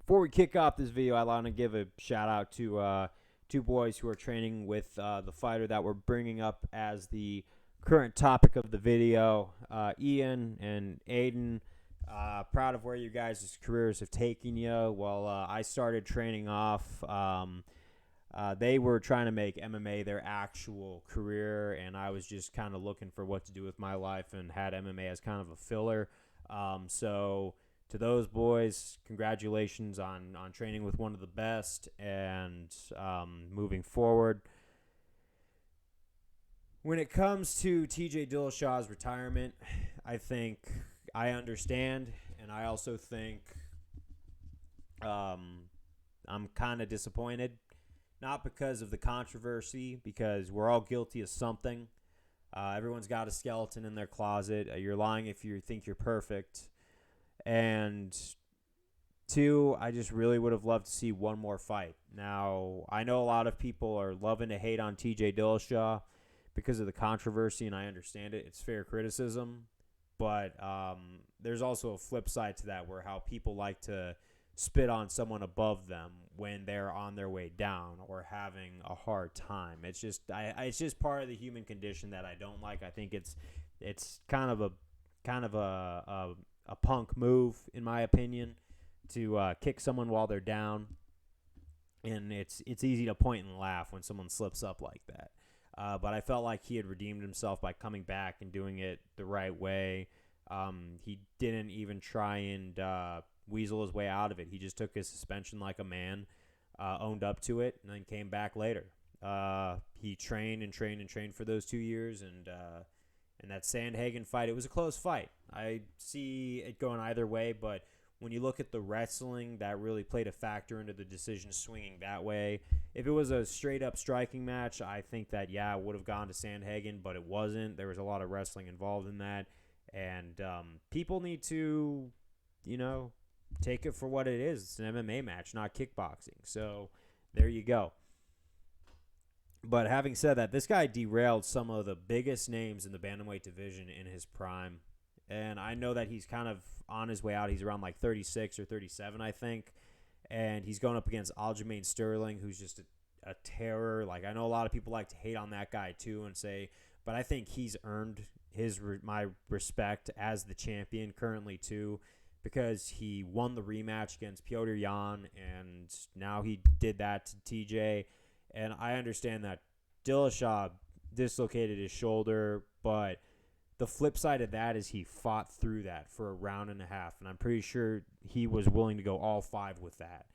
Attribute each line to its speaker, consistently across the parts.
Speaker 1: Before we kick off this video, I want to give a shout out to two boys who are training with the fighter that we're bringing up as the current topic of the video, Ian and Aiden. Proud of where you guys' careers have taken you. Well, I started training off. They were trying to make MMA their actual career, and I was just kind of looking for what to do with my life and had MMA as kind of a filler. So to those boys, congratulations on training with one of the best and moving forward. When it comes to TJ Dillashaw's retirement, I think I understand, and I also think I'm kind of disappointed. Not because of the controversy, because we're all guilty of something. Everyone's got a skeleton in their closet. You're lying if you think you're perfect. And two, I just really would have loved to see one more fight. Now, I know a lot of people are loving to hate on TJ Dillashaw because of the controversy, and I understand it. It's fair criticism. But there's also a flip side to that where how people like to spit on someone above them when they're on their way down or having a hard time. It's just part of the human condition that I don't like. I think it's kind of a punk move, in my opinion, to kick someone while they're down, and it's easy to point and laugh when someone slips up like that. But I felt like he had redeemed himself by coming back and doing it the right way. He didn't even try and weasel his way out of it. He just took his suspension like a man, owned up to it, and then came back later. He trained and trained and trained for those 2 years, and that Sandhagen fight, it was a close fight. I see it going either way, but when you look at the wrestling, that really played a factor into the decision swinging that way. If it was a straight-up striking match, I think that, it would have gone to Sandhagen, but it wasn't. There was a lot of wrestling involved in that, and people need to, take it for what it is. It's an MMA match, not kickboxing. So there you go. But having said that, this guy derailed some of the biggest names in the bantamweight division in his prime. And I know that he's kind of on his way out. He's around like 36 or 37, I think. And he's going up against Aljamain Sterling, who's just a terror. Like, I know a lot of people like to hate on that guy too and say, but I think he's earned my respect as the champion currently too, because he won the rematch against Petr Yan, and now he did that to TJ. And I understand that Dillashaw dislocated his shoulder, but the flip side of that is he fought through that for a round and a half, and I'm pretty sure he was willing to go all 5 with that.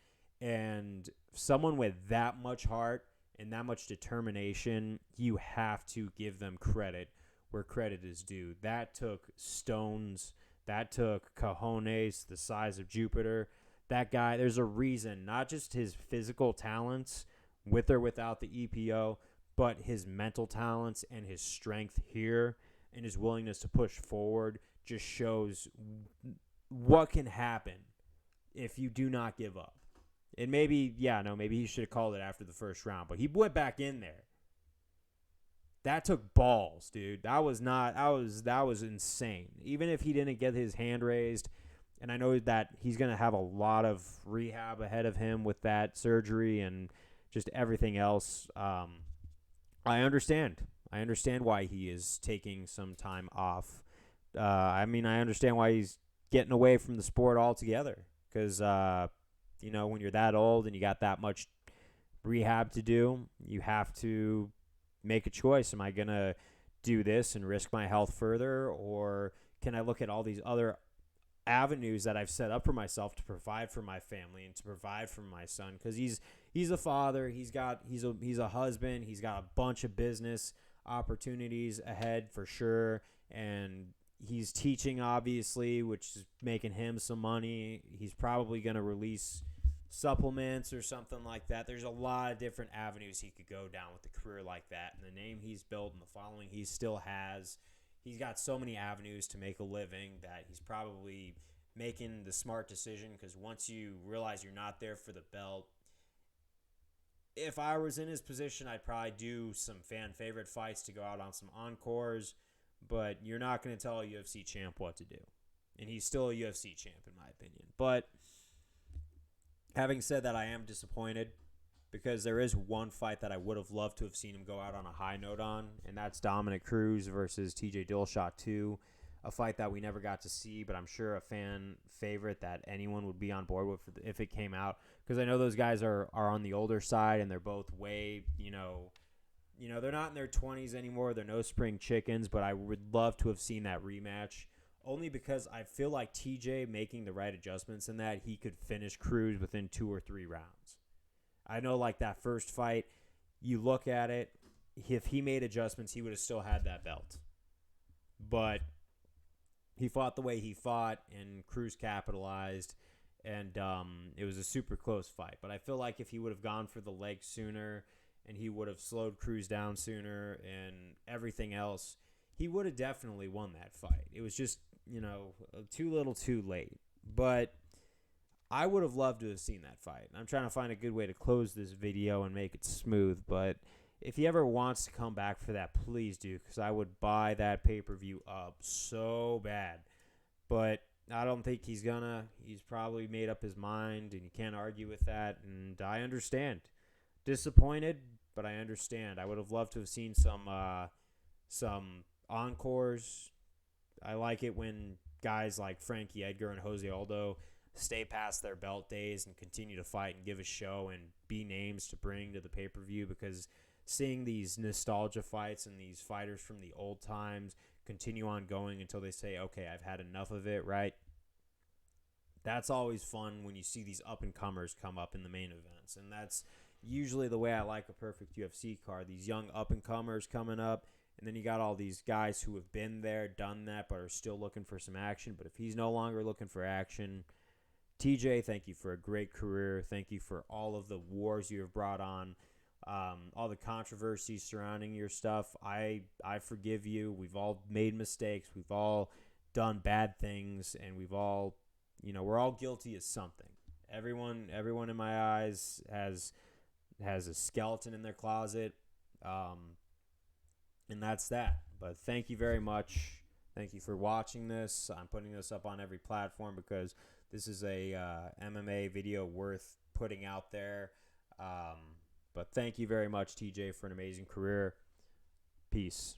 Speaker 1: And someone with that much heart and that much determination, you have to give them credit where credit is due. That took stones. That took cojones, the size of Jupiter. That guy, there's a reason, not just his physical talents with or without the EPO, but his mental talents and his strength here and his willingness to push forward just shows what can happen if you do not give up. And maybe he should have called it after the first round, but he went back in there. That took balls, dude. That was insane. Even if he didn't get his hand raised, and I know that he's going to have a lot of rehab ahead of him with that surgery and just everything else. I understand. I understand why he is taking some time off. I understand why he's getting away from the sport altogether. Because, when you're that old and you got that much rehab to do, you have to make a choice. Am I going to do this and risk my health further, or can I look at all these other avenues that I've set up for myself to provide for my family and to provide for my son? Because he's a father, he's a husband, he's got a bunch of business opportunities ahead for sure, and he's teaching, obviously, which is making him some money. He's probably going to release supplements or something like that. There's a lot of different avenues he could go down with a career like that, and the name he's built and the following he still has, he's got so many avenues to make a living that he's probably making the smart decision, because once you realize you're not there for the belt, if I was in his position, I'd probably do some fan favorite fights to go out on some encores, but you're not going to tell a UFC champ what to do. And he's still a UFC champ, in my opinion. But Having said that, I am disappointed because there is one fight that I would have loved to have seen him go out on a high note on, and that's Dominic Cruz versus TJ Dillashaw 2, a fight that we never got to see, but I'm sure a fan favorite that anyone would be on board with if it came out, because I know those guys are on the older side, and they're both way, they're not in their 20s anymore. They're no spring chickens, but I would love to have seen that rematch. Only because I feel like TJ making the right adjustments in that he could finish Cruz within 2 or 3 rounds. I know, like that first fight, you look at it, if he made adjustments, he would have still had that belt. But he fought the way he fought, and Cruz capitalized, and it was a super close fight. But I feel like if he would have gone for the leg sooner, and he would have slowed Cruz down sooner, and everything else, he would have definitely won that fight. It was just, too little too late. But I would have loved to have seen that fight. I'm trying to find a good way to close this video and make it smooth, but if he ever wants to come back for that, please do, because I would buy that pay-per-view up so bad. But I don't think he's gonna. He's probably made up his mind, and you can't argue with that, and I understand. Disappointed, but I understand. I would have loved to have seen some encores. I like it when guys like Frankie Edgar and Jose Aldo stay past their belt days and continue to fight and give a show and be names to bring to the pay-per-view, because seeing these nostalgia fights and these fighters from the old times continue on going until they say, okay, I've had enough of it, right? That's always fun when you see these up-and-comers come up in the main events, and that's usually the way I like a perfect UFC card. These young up-and-comers coming up, and then you got all these guys who have been there, done that, but are still looking for some action. But if he's no longer looking for action, TJ, thank you for a great career. Thank you for all of the wars you have brought on, all the controversies surrounding your stuff. I forgive you. We've all made mistakes. We've all done bad things, and we've all, we're all guilty of something. Everyone in my eyes has a skeleton in their closet, and that's that. But thank you very much. Thank you for watching this. I'm putting this up on every platform because this is a MMA video worth putting out there. But thank you very much, TJ, for an amazing career. Peace.